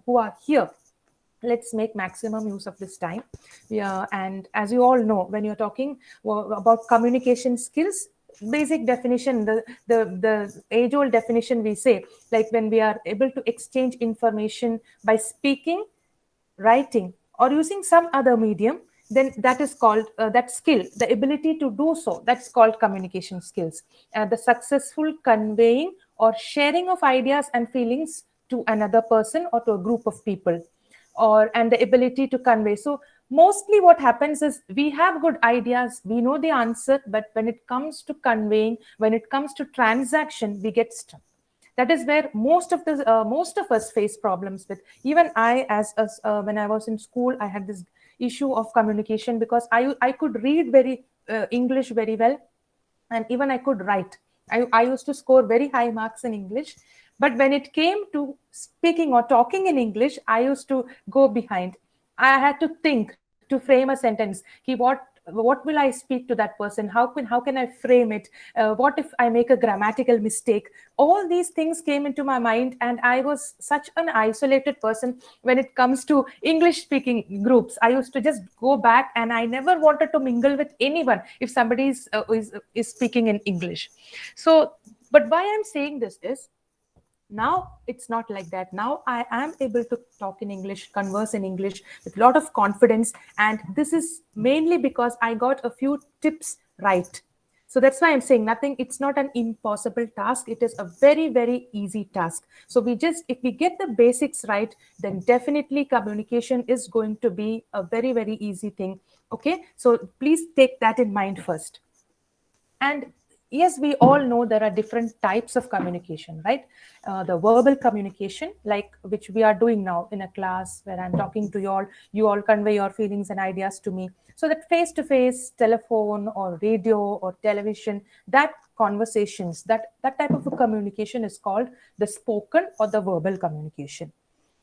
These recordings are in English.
who are here, let's make maximum use of this time. Yeah, and as you all know, when you're talking about communication skills, basic definition, the age old definition we say, like when we are able to exchange information by speaking, writing, or using some other medium, then that is called that skill, the ability to do so, that's called communication skills. The successful conveying or sharing of ideas and feelings to another person or to a group of people, or and the ability to convey. So mostly what happens is we have good ideas, we know the answer, but when it comes to conveying, when it comes to transaction, we get stuck. That is where most of us face problems with. Even I, when I was in school, I had this issue of communication, because I could read very English very well, and even I could write. I used to score very high marks in English, but when it came to speaking or talking in English, I used to go behind. I had to think to frame a sentence. What will I speak to that person? How can I frame it? What if I make a grammatical mistake? All these things came into my mind, and I was such an isolated person when it comes to English speaking groups. I used to just go back, and I never wanted to mingle with anyone if somebody is speaking in English. So, but why I'm saying this is, now it's not like that. Now I am able to talk in English, converse in English with a lot of confidence, and this is mainly because I got a few tips right. So that's why I'm saying, nothing, it's not an impossible task, it is a very, very easy task. So if we get the basics right, then definitely communication is going to be a very, very easy thing. Okay, so please take that in mind first. And yes, we all know there are different types of communication, right? The verbal communication, like which we are doing now in a class where I'm talking to you all convey your feelings and ideas to me. So that face to face, telephone or radio or television, that conversations, that type of a communication is called the spoken or the verbal communication.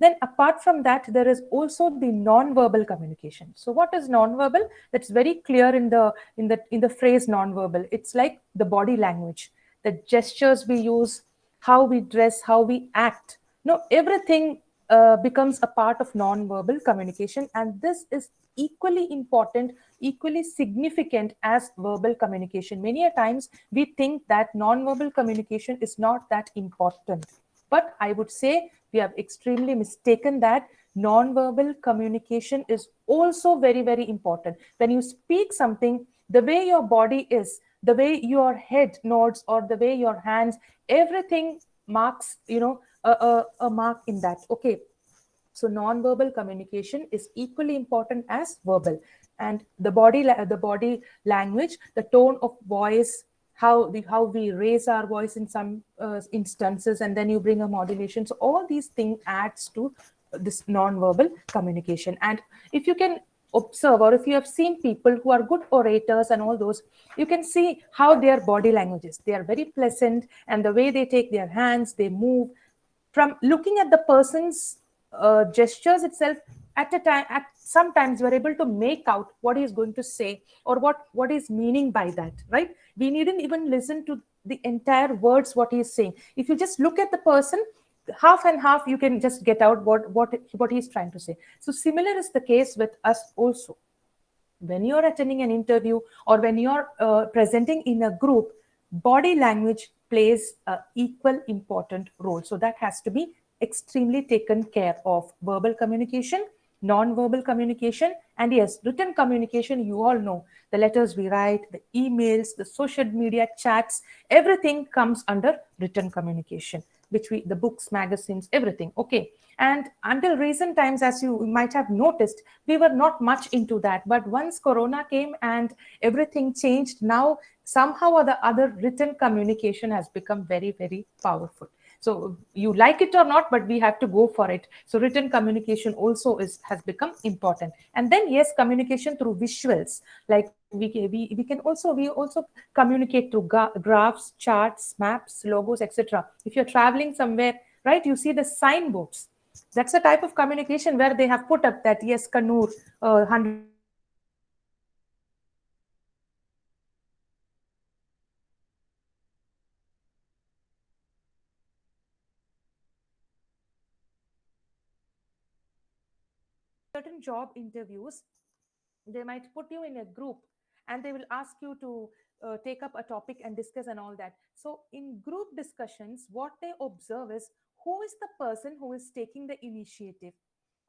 Then apart from that, there is also the non-verbal communication. So what is non-verbal? That's very clear in the phrase non-verbal. It's like the body language, the gestures we use, how we dress, how we act. No, everything becomes a part of non-verbal communication, and this is equally important, equally significant as verbal communication. Many a times we think that non-verbal communication is not that important, but I would say we have extremely mistaken that. Non-verbal communication is also very, very important. When you speak something, the way your body is, the way your head nods, or the way your hands, everything marks, a mark in that. Okay, so non-verbal communication is equally important as verbal. And the body language, the tone of voice, how we raise our voice in some instances, and then you bring a modulation. So all these things adds to this non-verbal communication. And if you can observe, or if you have seen people who are good orators and all those, you can see how their body language is. They are very pleasant, and the way they take their hands, they move, from looking at the person's gestures itself, at a time, at sometimes we're able to make out what he's going to say, or what is meaning by that, right? We needn't even listen to the entire words what he's saying. If you just look at the person, half and half, you can just get out what he's trying to say. So similar is the case with us also. When you're attending an interview, or when you're presenting in a group, body language plays a equal important role. So that has to be extremely taken care of. Verbal communication, non-verbal communication, and yes, written communication, you all know, the letters we write, the emails, the social media chats, everything comes under written communication, which the books, magazines, everything. Okay, and until recent times, as you might have noticed, we were not much into that. But once Corona came and everything changed, now somehow or the other, written communication has become very, very powerful. So you like it or not, but we have to go for it. So written communication also has become important. And then yes, communication through visuals, like we also communicate through graphs, charts, maps, logos, etc. If you're traveling somewhere, right, you see the signboards. That's a type of communication where they have put up that yes, Kannur, 100 kilometers away, or Bangalore, 100 kilometers away. So all these things, the signboards, the visuals, the communication, they are very, very important. And then yes, communication through visuals, like we also communicate through graphs, charts, maps, logos, etc. If you're traveling somewhere, right, you see the signboards. That's a type of communication where they have put up that yes, Kannur, 100 kilometers away, or Bangalore, 100 kilometers away. So all these things, the certain job interviews, they might put you in a group and they will ask you to take up a topic and discuss and all that. So in group discussions, what they observe is who is the person who is taking the initiative,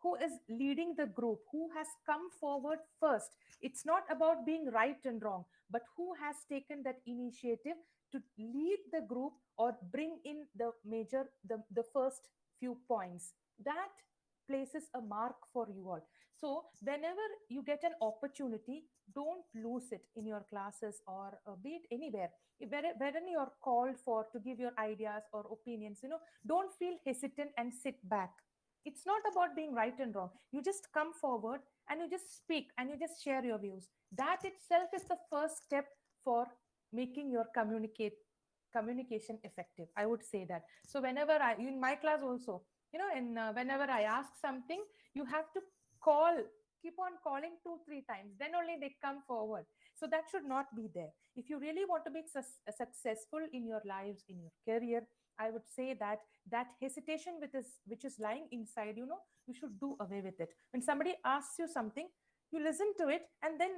who is leading the group, who has come forward first. It's not about being right and wrong, but who has taken that initiative to lead the group or bring in the first few points. That places a mark for you all. So whenever you get an opportunity, don't lose it in your classes or be it anywhere. Wherein you're called for to give your ideas or opinions, don't feel hesitant and sit back. It's not about being right and wrong. You just come forward and you just speak and you just share your views. That itself is the first step for making your communication effective, I would say that. So whenever I in my class also, in whenever I ask something, you have to call keep on calling 2 3 times, then only they come forward. So that should not be there. If you really want to be successful in your lives, in your career, I would say that that hesitation which is lying inside, you should do away with it. When somebody asks you something, you listen to it and then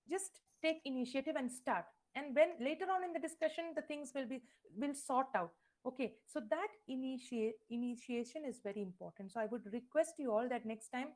just take initiative and start. And when later on in the discussion, the things will sort out. Okay, so that initiation is very important. So I would request you all that next time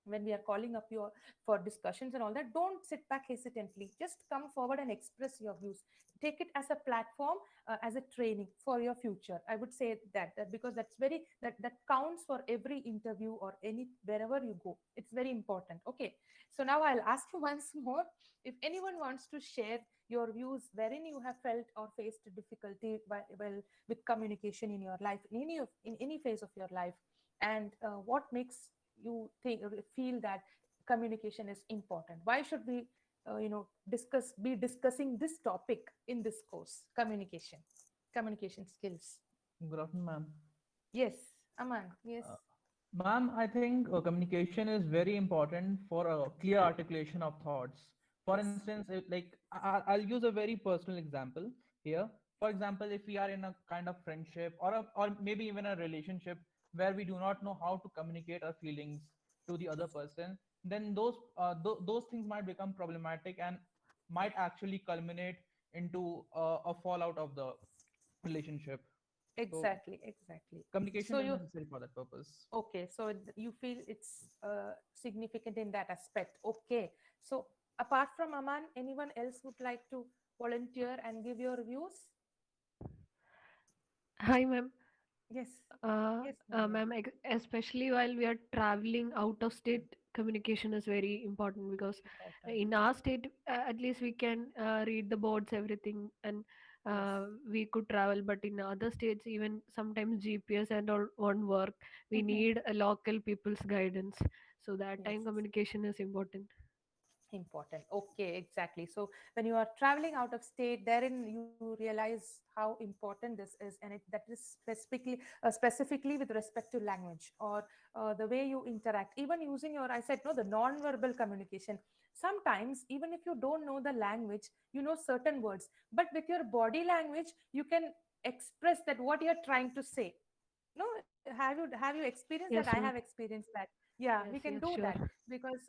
when we are calling up you for discussions and all that, don't sit back hesitantly. Just come forward and express your views. Take it as a platform, as a training for your future. I would say that because that counts for every interview or any wherever you go. It's very important. Okay, so now I'll ask you once more, if anyone wants to share your views wherein you have felt or faced difficulty well with communication in your life, in any phase of your life, and what makes you feel that communication is important. Why should we discussing this topic in this course, communication skills? Good afternoon, ma'am. Yes, Aman. Yes. Ma'am, I think communication is very important for a clear articulation of thoughts. For Yes. instance, I'll use a very personal example here. For example, if we are in a kind of friendship or maybe even a relationship where we do not know how to communicate our feelings to the other person, then those things might become problematic and might actually culminate into a fallout of the relationship. So Exactly. So communication is you necessary for that purpose. okay, so you feel it's significant in that aspect. Okay, so apart from Aman, anyone else would like to volunteer and give your views? Hi, ma'am. Yes. Yes, Navya. Ma'am, especially while we are traveling out of state, communication is very important because Important. in our state, at least we can read the boards, everything, and Yes. we could travel. But in other states, even sometimes GPS and all won't work. We need a local people's guidance. So that time Yes. communication is important. Important. Okay, exactly. So when you are traveling out of state, therein you realize how important this is, and that is specifically with respect to language or the way you interact. Even using your, I said no, the non-verbal communication. Sometimes even if you don't know the language, you know certain words, but with your body language, you can express that what you're trying to say. No, have you experienced that? I Yes, have ma'am. experienced that. Yeah, we Yes, can yes, do sure. that because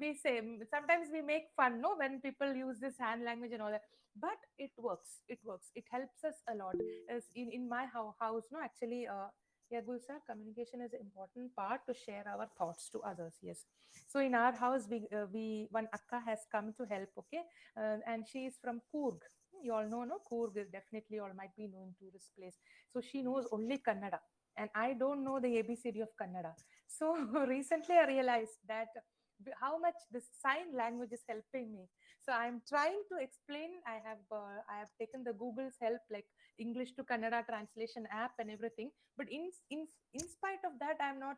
we say sometimes we make fun, no, when people use this hand language and all that, but it works. It works. It helps us a lot. As in my house, no, actually, yeah, Gulsar, communication is an important part to share our thoughts to others. Yes. So in our house, we one akka has come to help. Okay, and she is from Coorg. You all know, no, Coorg is definitely all might be known tourist place. So she knows only Kannada, and I don't know the ABCD of Kannada. So recently I realized that how much this sign language is helping me. So I'm trying to explain. I have taken the Google's help, like English to Kannada translation app and everything. But in spite of that, I'm not.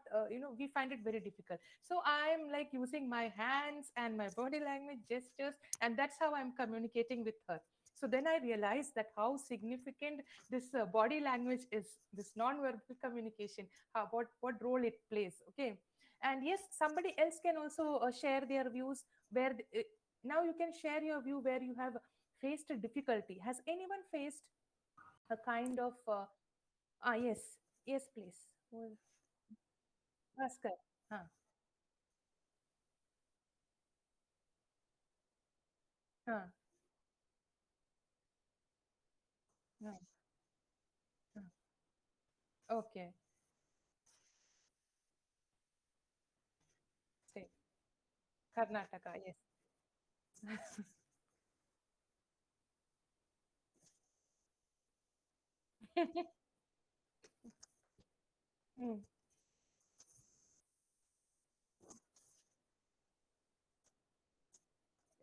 We find it very difficult. So I'm like using my hands and my body language gestures, and that's how I'm communicating with her. So then I realized that how significant this body language is, this non-verbal communication, what role it plays. Okay, and yes, somebody else can also share their views where now you can share your view where you have faced a difficulty. Has anyone faced a kind of yes, yes, please. Well, Bhaskar. Huh. Huh. Huh. Huh. Okay. State. Karnataka. Yes. Mm.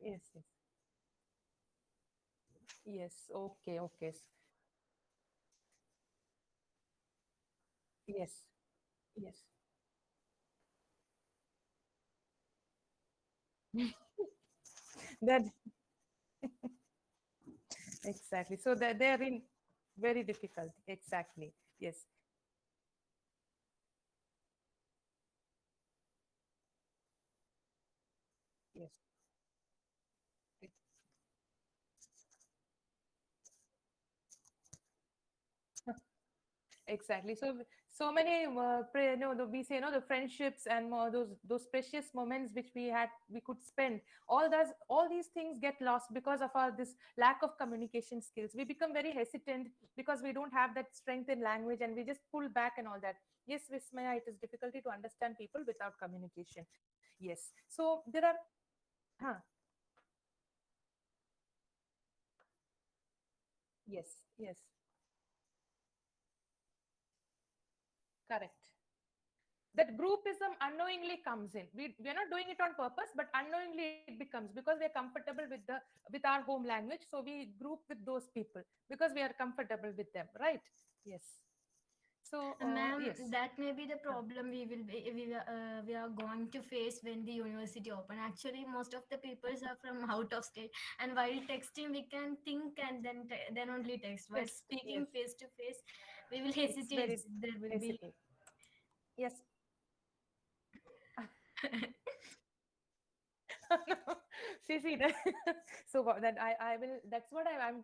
Yes. Yes. Yes. Okay. Okay. Yes. Yes. That exactly. So they're in very difficult. Exactly. Yes. Yes. Exactly. So so many we say no the friendships and more those precious moments which we could spend, all these things get lost because of our this lack of communication skills. We become very hesitant because we don't have that strength in language, and we just pull back and all that. Yes, Vismaya, it is difficulty to understand people without communication. Yes. So there are huh, yes, yes, correct. That groupism unknowingly comes in. We're not doing it on purpose, but unknowingly it becomes because we're comfortable with our home language. So we group with those people because we are comfortable with them, right? Yes. So Ma'am, yes. that may be the Huh. problem we are going to face when the university open. Actually, most of the peoples are from out of state, and while texting, we can think and then only text. While Yes. Yes. speaking face to face, we will It's hesitate. very There will be hesitate. Yes. No. See that. So that I will. That's what I'm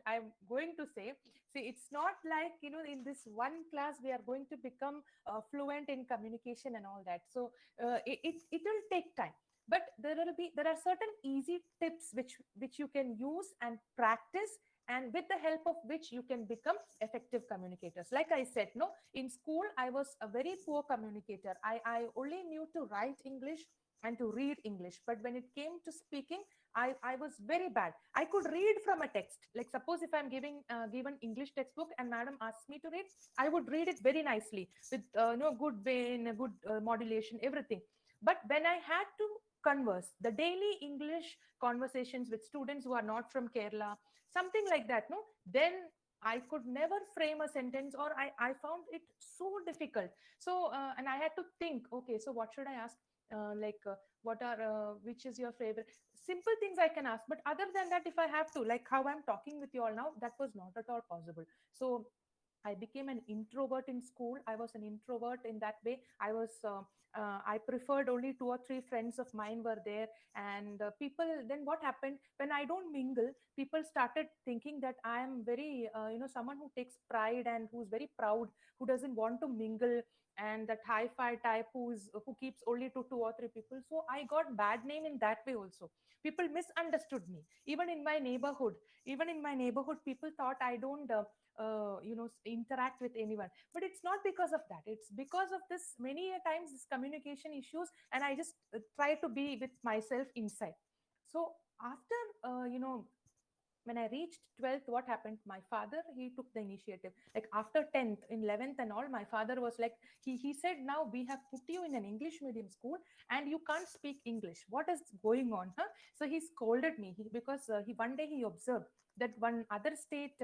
going to say. See, it's not like in this one class we are going to become fluent in communication and all that. So it will take time. But there are certain easy tips which you can use and practice, and with the help of which you can become effective communicators. Like I said, no, in school I was a very poor communicator. I only knew to write English and to read English. But when it came to speaking, I was very bad. I could read from a text. Like suppose if I'm given English textbook and madam asks me to read, I would read it very nicely with no good vein, good modulation, everything. But when I had to converse, the daily English conversations with students who are not from Kerala, something like that, no, then I could never frame a sentence, or I found it so difficult. So, and I had to think, okay, so what should I ask? What are which is your favorite, simple things I can ask, but other than that, if I have to, like how I'm talking with you all now, that was not at all possible. So I became an introvert in school. I was an introvert in that way. I preferred only two or three friends of mine were there. And people, then what happened when I don't mingle, people started thinking that I am very, someone who takes pride and who's very proud, who doesn't want to mingle, and that hi-fi type who keeps only to two or three people. So I got bad name in that way also. People misunderstood me. Even in my neighborhood, people thought I don't interact with anyone. But it's not because of that, it's because of this many a times this communication issues, and I just try to be with myself inside. So after when I reached 12th, what happened? My father, he took the initiative. Like after 10th, in 11th and all, my father was like, he said, now we have put you in an English medium school and you can't speak English. What is going on? Huh? So he scolded me because one day he observed that one other state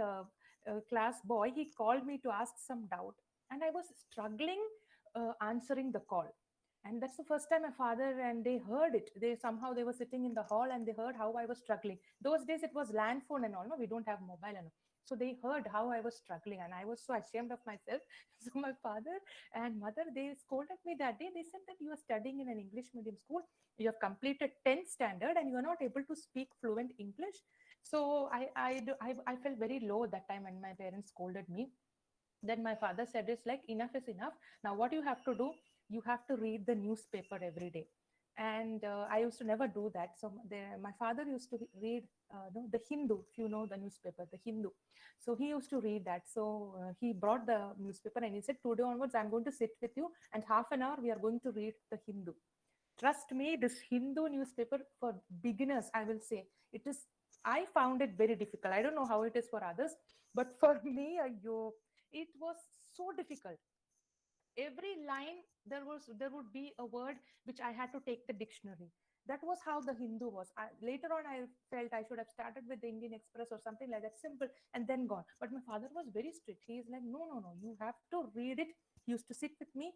class boy, he called me to ask some doubt. And I was struggling answering the call. And that's the first time my father and they heard it. They were sitting in the hall and they heard how I was struggling. Those days it was land phone and all, no, we don't have mobile and all. So they heard how I was struggling, and I was so ashamed of myself. So my father and mother, they scolded me that day. They said that you are studying in an English medium school, you have completed 10th standard and you are not able to speak fluent English. So I felt very low that time when my parents scolded me. Then my father said, it's like enough is enough. Now what you have to do, you have to read the newspaper every day. And I used to never do that. So my father used to read the Hindu, if you know the newspaper, the Hindu. So he used to read that. So he brought the newspaper and he said, today onwards I'm going to sit with you and half an hour we are going to read the Hindu. Trust me, this Hindu newspaper for beginners, I will say, it is, I found it very difficult. I don't know how it is for others, but for me, it was so difficult. Every line there would be a word which I had to take the dictionary. That was how the Hindu was. Later on I felt I should have started with the Indian Express or something like that, simple, and then gone. But my father was very strict. He is like, no, no, no, you have to read it. He used to sit with me.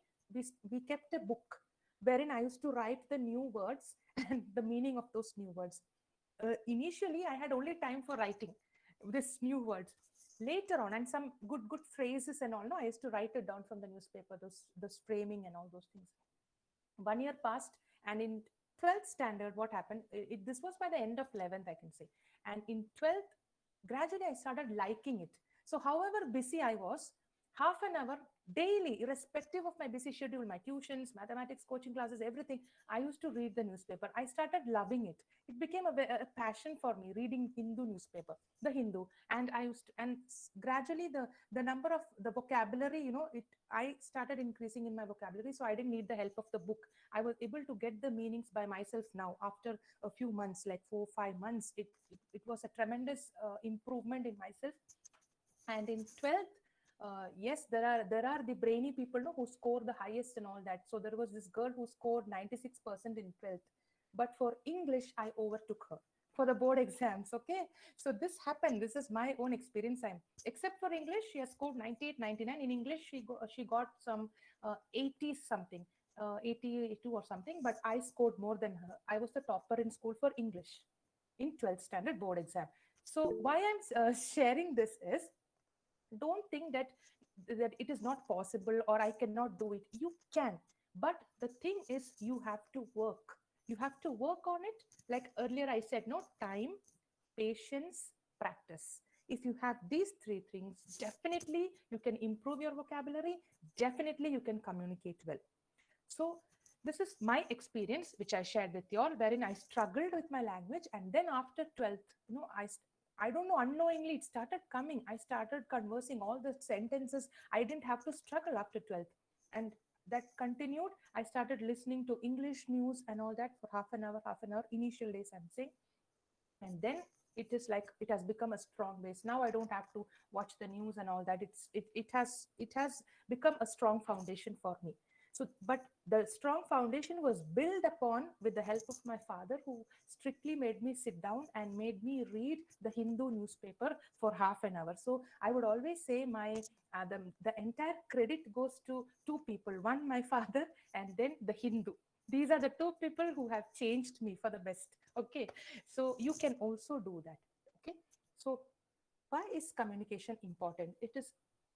We kept a book wherein I used to write the new words and the meaning of those new words. Initially I had only time for writing this new words. Later on, and some good phrases and all, no, I used to write it down from the newspaper, those framing and all those things. 1 year passed, and in 12th standard, what happened, this was by the end of 11th, I can say. And in 12th, gradually I started liking it. So however busy I was, half an hour daily, irrespective of my busy schedule, my tuitions, mathematics coaching classes, everything, I used to read the newspaper. I started loving it. It became a passion for me, reading Hindu newspaper, the Hindu. And I used to, and gradually the number of the vocabulary, I started increasing in my vocabulary, so I didn't need the help of the book. I was able to get the meanings by myself now after a few months, like 4 5 months. It was a tremendous improvement in myself. And in 12th, yes, there are the brainy people, no, who score the highest and all that. So there was this girl who scored 96% in 12th, but for English I overtook her for the board exams. Okay, so this happened. This is my own experience. I'm Except for English, she has scored 98 99. In English she got some 80 something, 82 or something, but I scored more than her. I was the topper in school for English in 12th standard board exam. So why I'm sharing this is, don't think that it is not possible or I cannot do it. You can, but the thing is, you have to work. You have to work on it. Like earlier I said, no, time, patience, practice. If you have these three things, definitely you can improve your vocabulary. Definitely you can communicate well. So this is my experience, which I shared with you all, wherein I struggled with my language. And then after 12th, I don't know, unknowingly it started coming. I started conversing all the sentences. I didn't have to struggle after 12th. And that continued. I started listening to English news and all that for half an hour, initial days, I'm saying. And then it is like it has become a strong base. Now I don't have to watch the news and all that. It has become a strong foundation for me. So, but the strong foundation was built upon with the help of my father, who strictly made me sit down and made me read the Hindu newspaper for half an hour. So I would always say the entire credit goes to two people: one my father, and then the Hindu. These are the two people who have changed me for the best. Okay, so you can also do that. Okay, so why is communication important?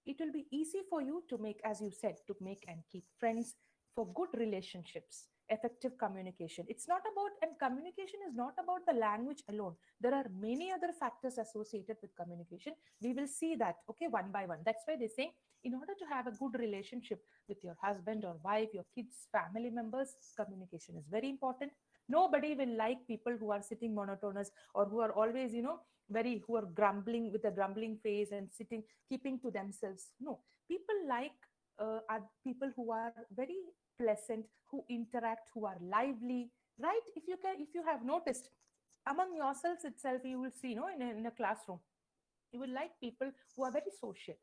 It will be easy for you to make, as you said, to make and keep friends, for good relationships, effective communication. It's not about, and communication is not about the language alone. There are many other factors associated with communication. We will see that, okay, one by one. That's why they say, in order to have a good relationship with your husband or wife, your kids, family members, communication is very important. Nobody will like people who are sitting monotonous, or who are always, who are grumbling with a grumbling face and sitting, keeping to themselves. No, people like are people who are very pleasant, who interact, who are lively, right? If you have noticed, among yourselves itself, you will see, in a classroom, you will like people who are very social.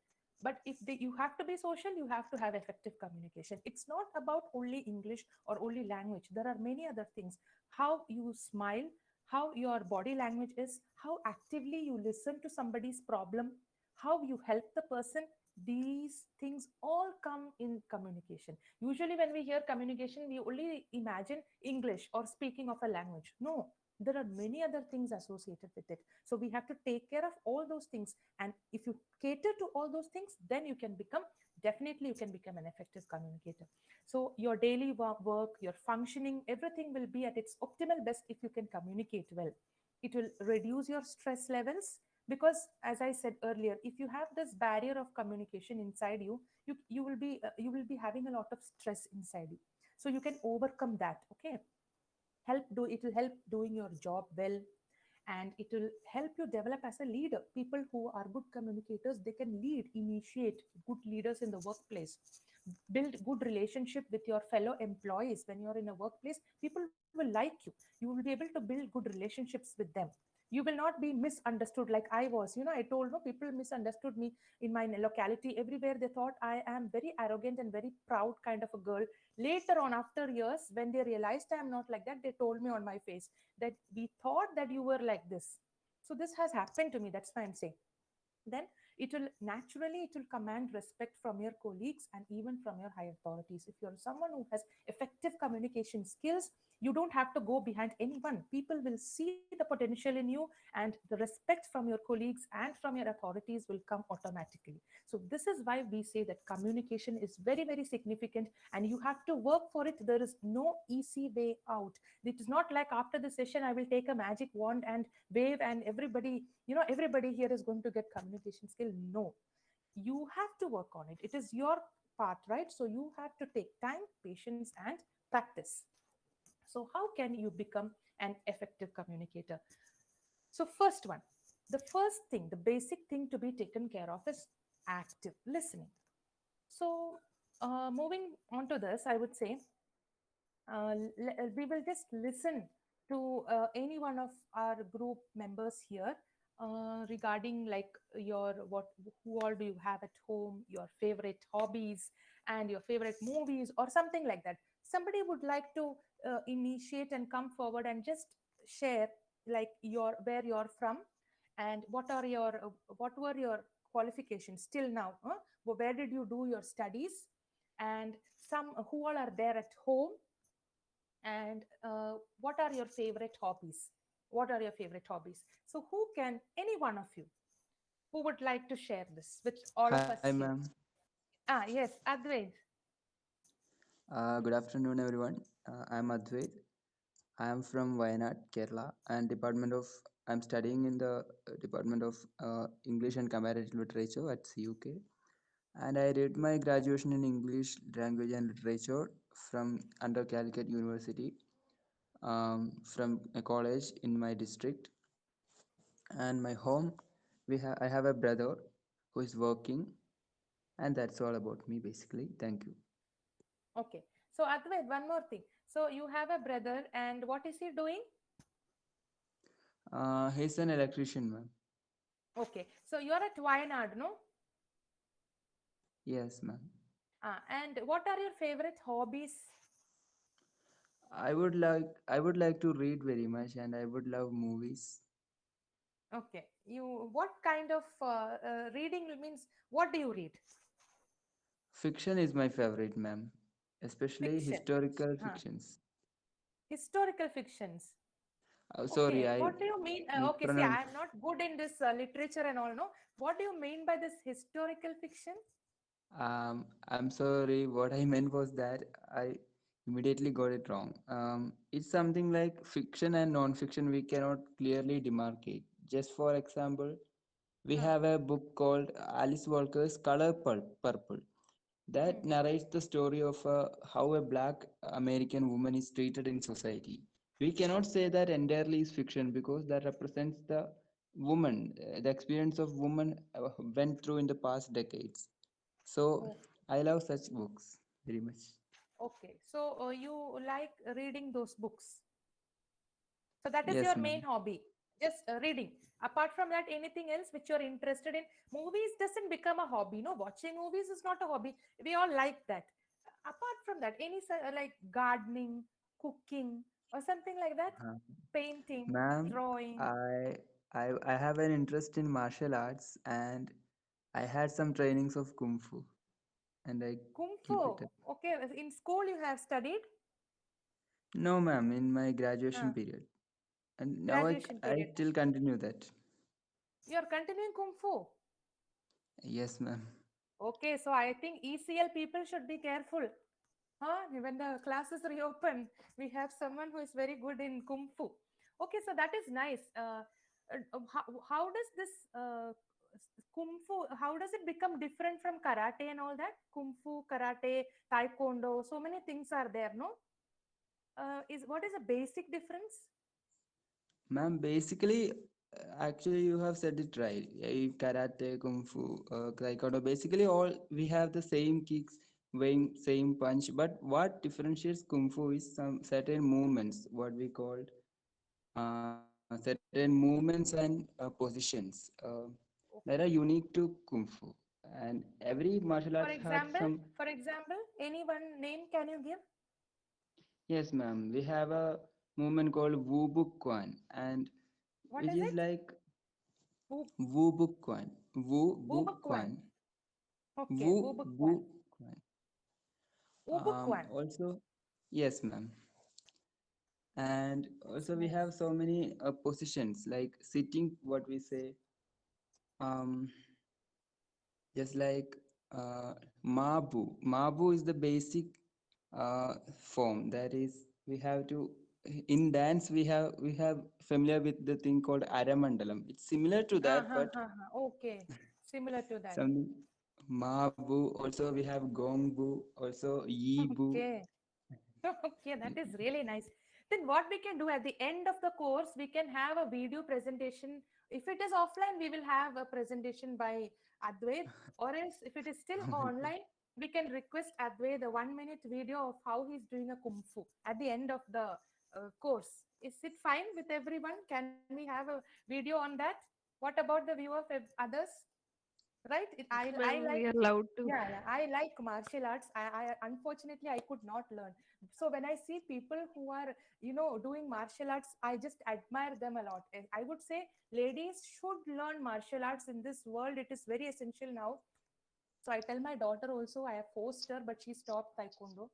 But if you have to be social, you have to have effective communication. It's not about only English or only language. There are many other things: how you smile, how your body language is, how actively you listen to somebody's problem, how you help the person. These things all come in communication. Usually when we hear communication, we only imagine English or speaking of a language. No, there are many other things associated with it. So we have to take care of all those things. And if you cater to all those things, then definitely you can become an effective communicator. So your daily work, your functioning, everything will be at its optimal best if you can communicate well. It will reduce your stress levels, because as I said earlier, if you have this barrier of communication inside you, you will be having a lot of stress inside you. So you can overcome that. Okay, it will help doing your job well, and it will help you develop as a leader. People who are good communicators, they can lead, initiate, good leaders in the workplace, build good relationship with your fellow employees. When you're in a workplace, people will like you. You will be able to build good relationships with them. You will not be misunderstood like I was. I told, no, people misunderstood me in my locality. Everywhere they thought I am very arrogant and very proud kind of a girl. Later on, after years, when they realized I am not like that, they told me on my face that we thought that you were like this. So this has happened to me. That's why I'm saying. Then it will command respect from your colleagues and even from your high authorities. If you're someone who has effective communication skills, you don't have to go behind anyone. People will see the potential in you, and the respect from your colleagues and from your authorities will come automatically. So this is why we say that communication is very, very significant, and you have to work for it. There is no easy way out. It is not like after the session I will take a magic wand and wave, and everybody here is going to get communication skill. No, you have to work on it. It is your part, right? So you have to take time, patience, and practice. So how can you become an effective communicator? So the first thing, the basic thing to be taken care of is active listening. So moving on to this, I would say we will just listen to any one of our group members here regarding like your what who all do you have at home, your favorite hobbies, and your favorite movies or something like that. Somebody would like to initiate and come forward and just share like your where you're from, and what were your qualifications till now, huh? Where did you do your studies, and some who all are there at home, and what are your favorite hobbies? What are your favorite hobbies? So who can, any one of you who would like to share this with all of Hi, us ma'am. here? Yes, Advait. Good afternoon, everyone. I'm Advait. I am from Wayanad, Kerala, and I'm studying in the Department of English and Comparative Literature at CUK. And I did my graduation in English Language and Literature from under Calicut University, from a college in my district. And my home, I have a brother who is working, and that's all about me, basically. Thank you. Okay, so Advait, one more thing. So you have a brother, and what is he doing? He's an electrician, ma'am. Okay, so you're at Wayanad, no? Yes, ma'am. And what are your favorite hobbies? I would like to read very much, and I would love movies. Okay, what kind of reading means? What do you read? Fiction is my favorite, ma'am, especially Fiction. historical uh, fictions. Historical fictions. Sorry, Okay, I what do you mean? Okay, see, mispronounce. I am not good in this literature and all, no? What do you mean by this historical fiction? I'm sorry. What I meant was that I immediately got it wrong. It's something like fiction and non-fiction. We cannot clearly demarcate. Just for example, we Hmm. have a book called Alice Walker's Purple that Hmm. narrates the story of how a black American woman is treated in society. We cannot say that entirely is fiction because that represents the woman, the experience of woman went through in the past decades. So Oh, I love such books very much. okay. So you like reading those books. So that is Yes, your main ma'am. hobby, just reading. Apart from that, anything else which you're interested in? Movies doesn't become a hobby. No, watching movies is not a hobby. We all like that. Apart from that, like gardening, cooking, or something like that? Uh, Painting, Ma'am, drawing, I have an interest in martial arts, and I had some trainings of kung fu, and I kung keep it fu. up. Okay, in school you have studied No, ma'am, in my graduation uh, period. And now graduation I period. still continue that. You are continuing kung fu. Yes, ma'am. Okay, so I think ECL people should be careful. Huh? When the classes reopen, we have someone who is very good in kung fu. Okay, so that is nice. How does this kung fu? How does it become different from karate and all that? Kung fu, karate, taekwondo. So many things are there, no? Is what is the basic difference? Ma'am, basically, actually, you have said it right. Karate, kung fu, taekwondo. Basically, all we have the same kicks, weighing, same punch. But what differentiates kung fu is some certain movements, what we called certain movements and positions that are unique to kung fu. And every martial arts had some. For example, any one name can you give? Yes, ma'am. We have a movement called Wu Buk Kwan, and What which is is it? like Wu Wu Buk Kwan. Wu Buk Wubukwan. Kwan. Okay, Wu Wubukwan. Buk Kwan. Wubukwan. Also, yes, ma'am. And That's also we have nice. so many positions like sitting, what we say, um, just like Mabu. Mabu is the basic form. That is, we have to in dance we have familiar with the thing called Aramandalam. It's similar to Ah, that, ha, but ha, ha. Okay, similar to that. some Mabu. Also we have Gongbu. Also Yibu. Okay. Okay, that is really nice. Then what we can do at the end of the course, we can have a video presentation. If it is offline, we will have a presentation by Advait, or else if it is still online, we can request Advait the 1 minute video of how he's doing a kung fu at the end of the course. Is it fine with everyone? Can we have a video on that? What about the view of others? Right? Yes, I ma'am, like, we are allowed to. yeah, I like martial arts. I unfortunately I could not learn. So when I see people who are, doing martial arts, I just admire them a lot. And I would say ladies should learn martial arts in this world. It is very essential now. So I tell my daughter also, I have forced her, but she stopped taekwondo.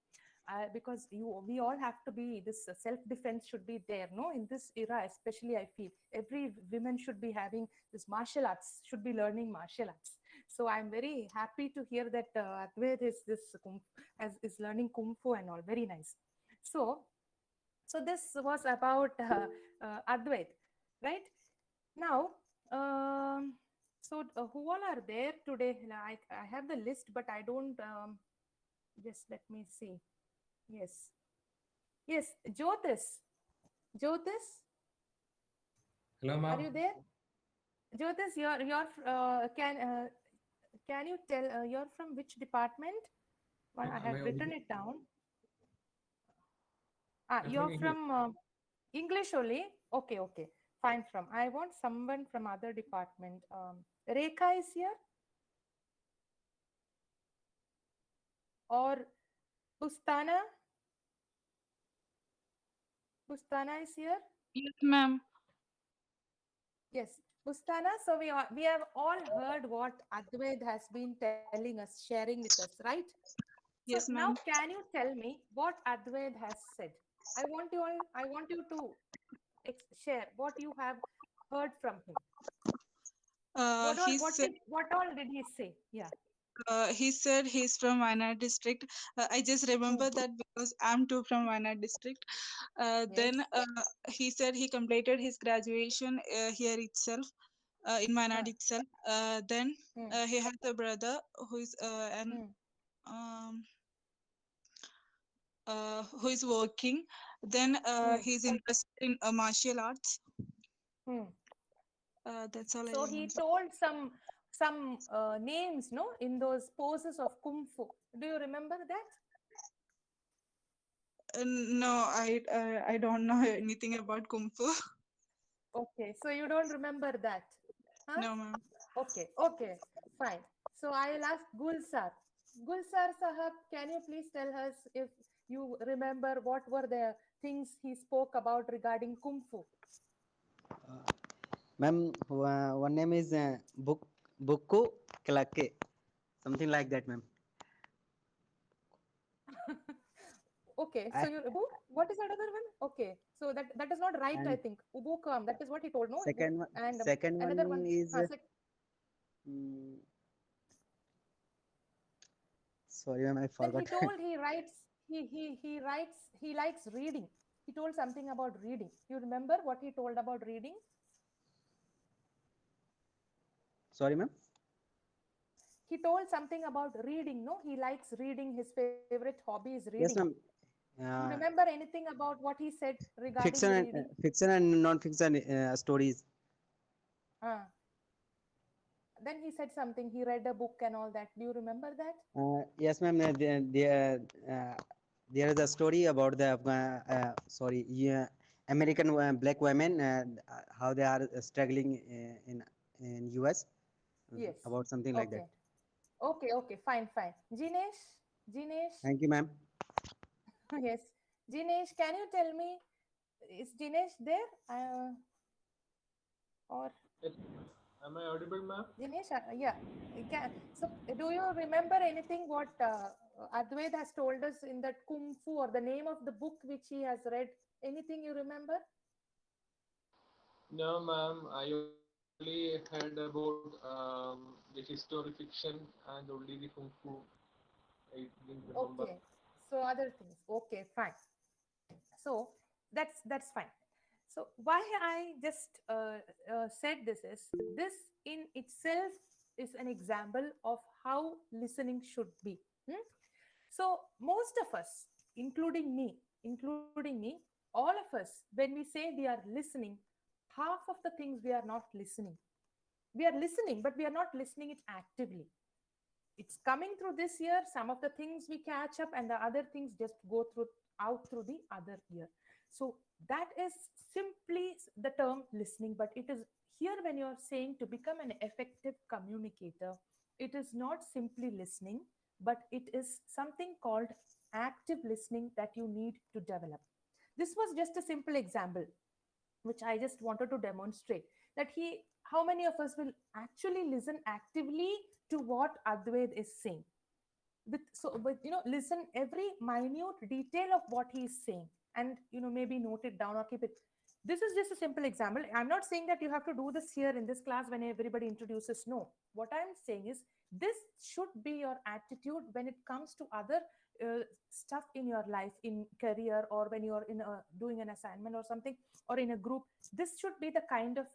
Because we all have to be this self defense should be there, no? In this era, especially, I feel every women should be having this martial arts, should be learning martial arts. So I'm very happy to hear that Advait is this is learning kung fu and all. Very nice. So this was about Advait, right? Now, who all are there today? I have the list, but I don't. Just let me see. Yes, yes, Jyotis. Jyotis, Hello, are you ma'am. there? Jyotis, can you tell you're from which department? Well, I Am I have written audible? it down. I'm from You're English. from English only. Okay, okay, fine. From I want someone from other department. Rekha is here, or Bustana. Bustana is here. Yes, ma'am. Yes, Bustana. So we have all heard what Advaid has been telling us, sharing with us, right? So Yes, now, ma'am. can you tell me what Advaid has said? I want you to share what you have heard from him. He said What all did he say? Yeah. he's from Wayanad district. I just remember Hmm. that because I'm too from Wayanad district. Then Yes. he said he completed his graduation here itself, in Wayanad Huh. itself. Then Hmm. he has a brother who is an Hmm. um, who is working. Then Hmm. he's interested in martial arts. Hmm. That's all I So he remember. told some names, no, in those poses of kung fu. Do you remember that? No, I don't know anything about kung fu. Okay, so you don't remember that, huh? No, ma'am. Okay, okay, fine. So I'll ask Gulsar. Gulsar Sahab, can you please tell us if you remember what were the things he spoke about regarding kung fu? Ma'am, one name is Bukku Klake, something like that, ma'am. Okay, so I, what is that other one? Okay, so that is not right, I and think. Ubukam, that is what he told, no? And second another one one. is mm, sorry, ma'am, I Then he forgot. told he likes reading. He told something about reading. You remember what he told about reading? Sorry, ma'am. He told something about reading. No, he likes reading. His favorite hobby is reading. Yes, ma'am. You uh, remember anything about what he said regarding reading? fiction and non-fiction stories. Uh, then he said something. He read a book and all that. Do you remember that? Yes, ma'am. There is a story about the sorry, yeah, American black women, how they are struggling in US, Yes. about something like that. Okay. Okay. Okay. Fine. Fine. Jinesh. Jinesh. Thank you, ma'am. Yes. Jinesh, can you tell me, is Jinesh there? Or Yes. Am I audible, ma'am? Jinesh? Yeah. So, do you remember anything what Advaith has told us in that Kung Fu or the name of the book which he has read? Anything you remember? No, ma'am. I only heard about the history fiction and only the kung fu. I didn't remember. Okay. So other things. Okay. Fine. So that's fine. So why I just said this is, this in itself is an example of how listening should be. Hmm? So most of us, including me, all of us, when we say we are listening, half of the things we are not listening. We are listening, but we are not listening it actively. It's coming through this ear, some of the things we catch up, and the other things just go through out through the other ear. So that is simply the term listening. But it is here, when you're saying to become an effective communicator, it is not simply listening, but it is something called active listening that you need to develop. This was just a simple example which I just wanted to demonstrate, that how many of us will actually listen actively to what Advaith is saying. But listen every minute detail of what he is saying, and maybe note it down or keep it. This is just a simple example. I'm not saying that you have to do this here in this class when everybody introduces. No, what I'm saying is this should be your attitude when it comes to other stuff in your life, in career, or when you're doing an assignment or something, or in a group. This should be the kind of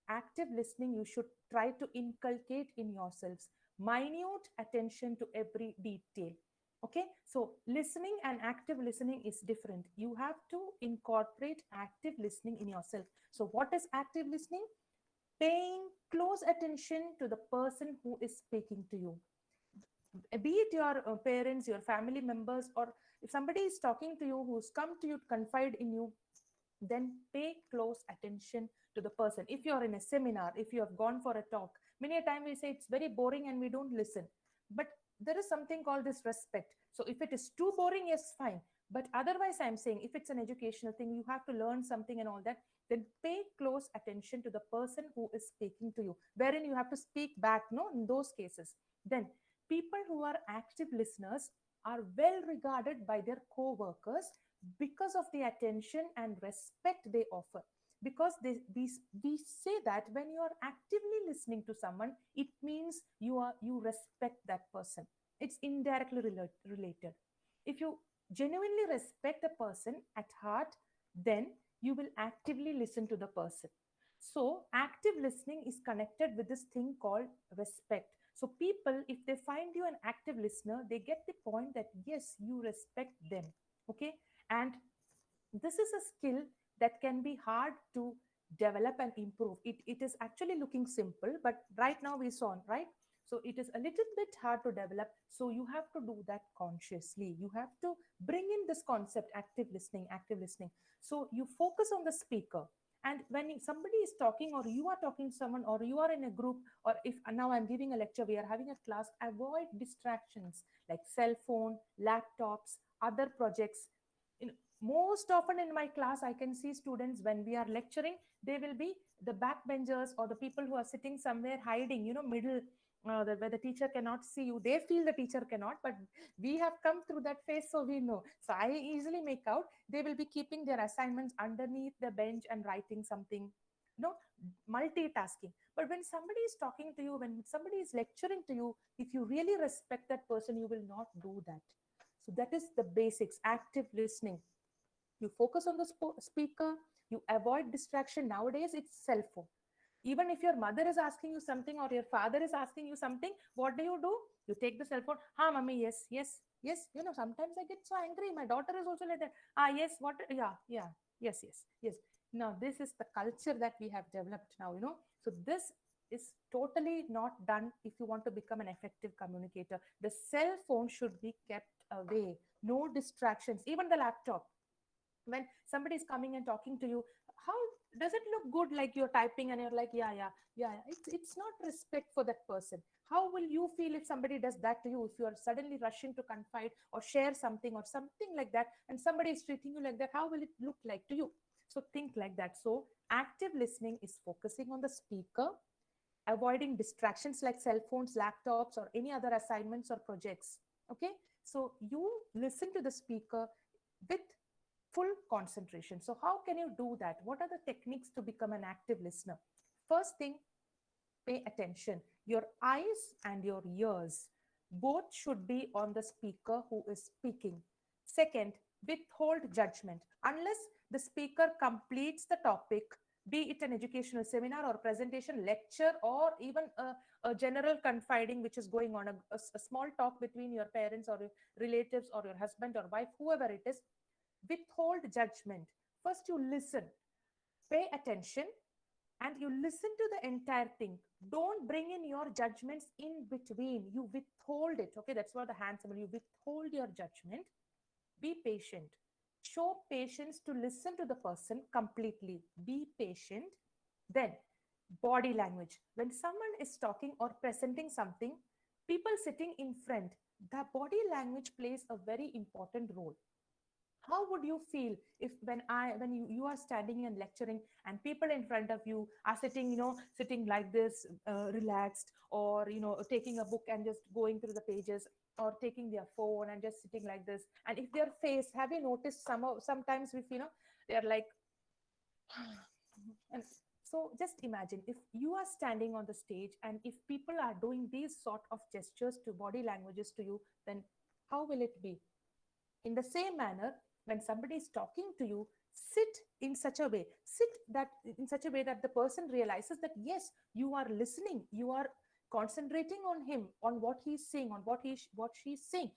active listening you should try to inculcate in yourselves. Minute attention to every detail. Okay, so listening and active listening is different. You have to incorporate active listening in yourself. So what is active listening? Paying close attention to the person who is speaking to you, be it your parents, your family members, or if somebody is talking to you who's come to you to confide in you, then pay close attention to the person. If you're in a seminar, if you have gone for a talk, many a time we say it's very boring and we don't listen. But there is something called this respect. So if it is too boring, yes, fine. But otherwise, I'm saying if it's an educational thing, you have to learn something and all that, then pay close attention to the person who is speaking to you, wherein you have to speak back, no, in those cases. Then people who are active listeners are well regarded by their co-workers because of the attention and respect they offer. Because we say that when you are actively listening to someone, it means you respect that person. It's indirectly related. If you genuinely respect the person at heart, then you will actively listen to the person. So active listening is connected with this thing called respect. So people, if they find you an active listener, they get the point that yes, you respect them. Okay. And this is a skill that can be hard to develop and improve. It is actually looking simple, but right now we saw, right? So it is a little bit hard to develop. So you have to do that consciously. You have to bring in this concept, active listening, active listening. So you focus on the speaker. And when somebody is talking, or you are talking to someone, or you are in a group, or if now I'm giving a lecture, we are having a class, avoid distractions like cell phone, laptops, other projects. Most often in my class, I can see students, when we are lecturing, they will be the backbenchers or the people who are sitting somewhere hiding, middle, where the teacher cannot see you. They feel the teacher cannot, but we have come through that phase, so we know. So I easily make out they will be keeping their assignments underneath the bench and writing something, no, multitasking. But when somebody is talking to you, when somebody is lecturing to you, if you really respect that person, you will not do that. So that is the basics, active listening. You focus on the speaker, you avoid distraction. Nowadays it's cell phone. Even if your mother is asking you something or your father is asking you something, what do? You take the cell phone. Ha, mommy, yes, yes. Yes, sometimes I get so angry. My daughter is also like that. Yes, what? Yeah, yeah, yes, yes, yes. Now, this is the culture that we have developed now. So, this is totally not done if you want to become an effective communicator. The cell phone should be kept away, no distractions, even the laptop. When somebody is coming and talking to you, how does it look good, like you're typing and you're like, yeah, yeah, yeah, yeah. It's not respect for that person. How will you feel if somebody does that to you, if you are suddenly rushing to confide or share something or something like that, and somebody is treating you like that? How will it look like to you? So think like that. So active listening is focusing on the speaker, avoiding distractions like cell phones, laptops, or any other assignments or projects. Okay, so you listen to the speaker with full concentration. So, how can you do that? What are the techniques to become an active listener? First thing, pay attention. Your eyes and your ears both should be on the speaker who is speaking. Second, withhold judgment. Unless the speaker completes the topic, be it an educational seminar or presentation, lecture, or even a general confiding which is going on, a small talk between your parents or your relatives or your husband or wife, whoever it is, withhold judgment. First, you listen, pay attention, and you listen to the entire thing. Don't bring in your judgments in between. You withhold it. Okay, that's what the hand symbol. You withhold your judgment. Be patient. Show patience to listen to the person completely. Be patient. Then, body language. When someone is talking or presenting something, people sitting in front, the body language plays a very important role. How would you feel if when you are standing and lecturing and people in front of you are sitting, sitting like this, relaxed, or taking a book and just going through the pages, or taking their phone and just sitting like this, and if their face, have you noticed sometimes if they are like and so just imagine if you are standing on the stage and if people are doing these sort of gestures to body languages to you, then how will it be? In the same manner, when somebody is talking to you, sit that in such a way that the person realizes that yes, you are listening, you are concentrating on him, on what he's saying, on what she's saying,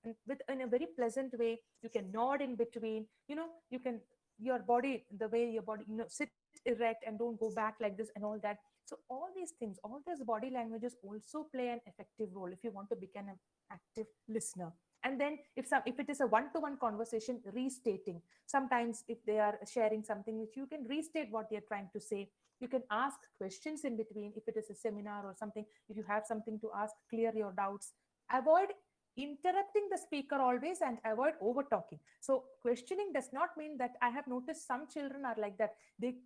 and with in a very pleasant way. You can nod in between, you can, your body, the way your body, sit erect and don't go back like this and all that. So all these things, all these body languages also play an effective role if you want to become an active listener. And then if it is a one-to-one conversation, restating. Sometimes if they are sharing something which you can restate what they're trying to say. You can ask questions in between if it is a seminar or something. If you have something to ask, clear your doubts. Avoid interrupting the speaker always, and avoid over talking. So questioning does not mean that, I have noticed some children are like that. They,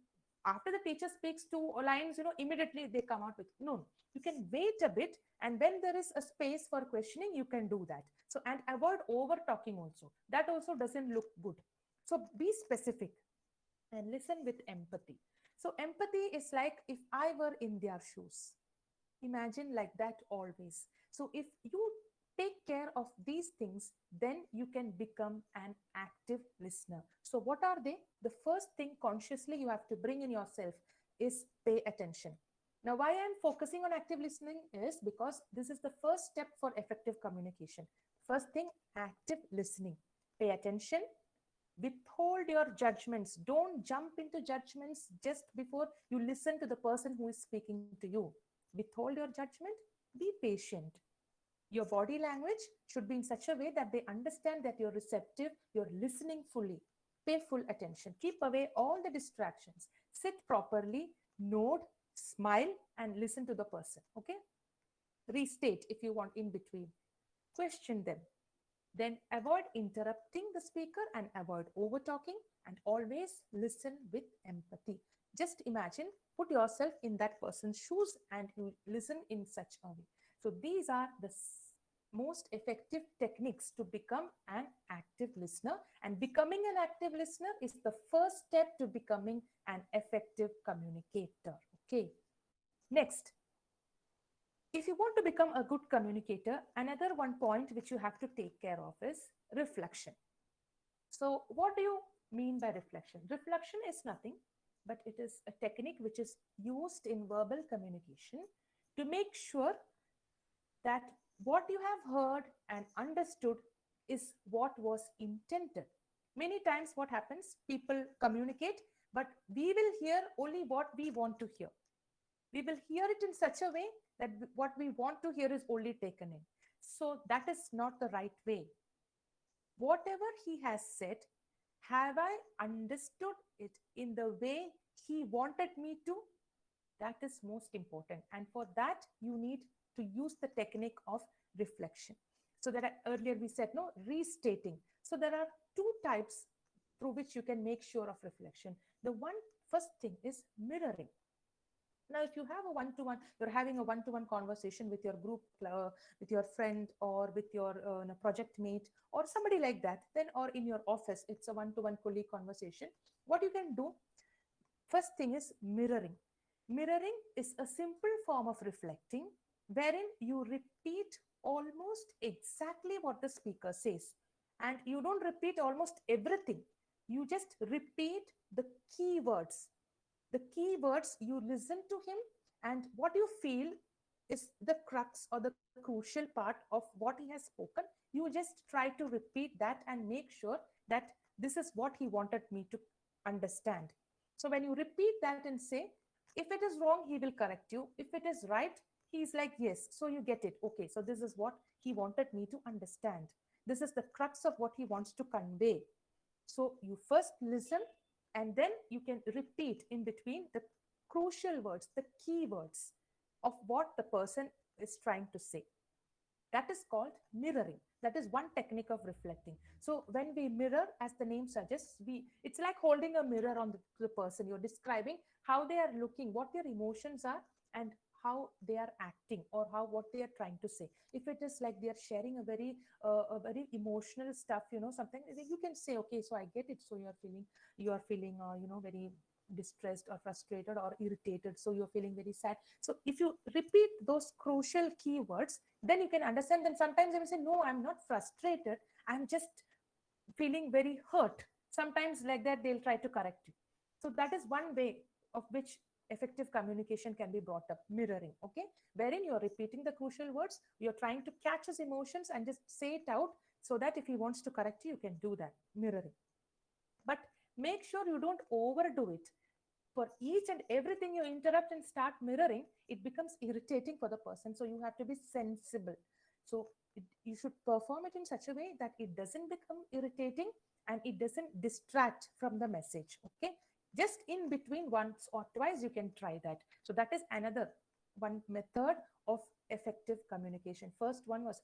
after the teacher speaks two lines, immediately they come out with, no, you can wait a bit, and when there is a space for questioning, you can do that. So, and avoid over talking also. That also doesn't look good. So be specific and listen with empathy. So empathy is like if I were in their shoes. Imagine like that always. So if you take care of these things, then you can become an active listener. So what are they? The first thing consciously you have to bring in yourself is pay attention. Now, why I'm focusing on active listening is because this is the first step for effective communication. First thing, active listening. Pay attention, withhold your judgments. Don't jump into judgments just before you listen to the person who is speaking to you. Withhold your judgment, be patient. Your body language should be in such a way that they understand that you're receptive, you're listening fully. Pay full attention. Keep away all the distractions. Sit properly, nod, smile, and listen to the person. Okay? Restate if you want in between. Question them. Then avoid interrupting the speaker and avoid over talking, and always listen with empathy. Just imagine, put yourself in that person's shoes and you listen in such a way. So these are the most effective techniques to become an active listener, and becoming an active listener is the first step to becoming an effective communicator. Okay. Next, if you want to become a good communicator, another one point which you have to take care of is reflection. So, what do you mean by reflection? Reflection is nothing, but it is a technique which is used in verbal communication to make sure that what you have heard and understood is what was intended. Many times what happens, people communicate, but we will hear only what we want to hear. We will hear it in such a way that what we want to hear is only taken in. So that is not the right way. Whatever he has said, have I understood it in the way he wanted me to? That is most important. And for that, you need to use the technique of reflection. So that earlier we said, no, restating. So there are two types through which you can make sure of reflection. The one first thing is mirroring. Now, if you have a one-to-one, you're having a one-to-one conversation with your group, with your friend, or with your project mate, or somebody like that, then, or in your office, it's a one-to-one colleague conversation. What you can do, first thing is mirroring. Mirroring is a simple form of reflecting wherein you repeat almost exactly what the speaker says. And you don't repeat almost everything. You just repeat the keywords. The keywords, you listen to him, and what you feel is the crux or the crucial part of what he has spoken. You just try to repeat that and make sure that this is what he wanted me to understand. So when you repeat that and say, if it is wrong, he will correct you. If it is right, he's like, yes. So you get it. Okay, so this is what he wanted me to understand. This is the crux of what he wants to convey. So you first listen, and then you can repeat in between the crucial words, the key words of what the person is trying to say. That is called mirroring. That is one technique of reflecting. So when we mirror, as the name suggests, it's like holding a mirror on the person. You're describing how they are looking, what their emotions are, and how they are acting, or how what they are trying to say. If it is like they are sharing a very emotional stuff, something, you can say, okay, so I get it. So you are feeling very distressed or frustrated or irritated, so you're feeling very sad. So if you repeat those crucial keywords, then you can understand. Then sometimes they will say, no, I'm not frustrated, I'm just feeling very hurt. Sometimes like that, they'll try to correct you. So that is one way of which effective communication can be brought up, mirroring. Okay, wherein you're repeating the crucial words, you're trying to catch his emotions and just say it out, so that if he wants to correct you, you can do that, mirroring. But make sure you don't overdo it. For each and everything you interrupt and start mirroring, it becomes irritating for the person. So you have to be sensible. So you should perform it in such a way that it doesn't become irritating and it doesn't distract from the message. Okay, just in between, once or twice you can try that. So that is another one method of effective communication. First one was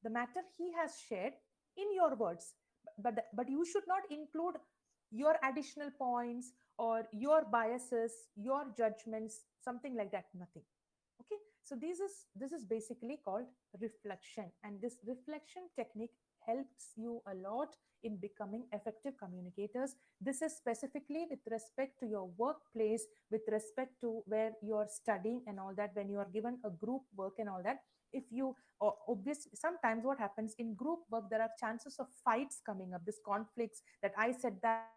the matter he has shared in your words, but you should not include your additional points or your biases, your judgments, something like that, nothing. Okay, so this is basically called reflection, and this reflection technique helps you a lot in becoming effective communicators. This is specifically with respect to your workplace, with respect to where you're studying and all that. When you are given a group work and all that, if you obviously, sometimes what happens in group work, there are chances of fights coming up, this conflicts, that I said that,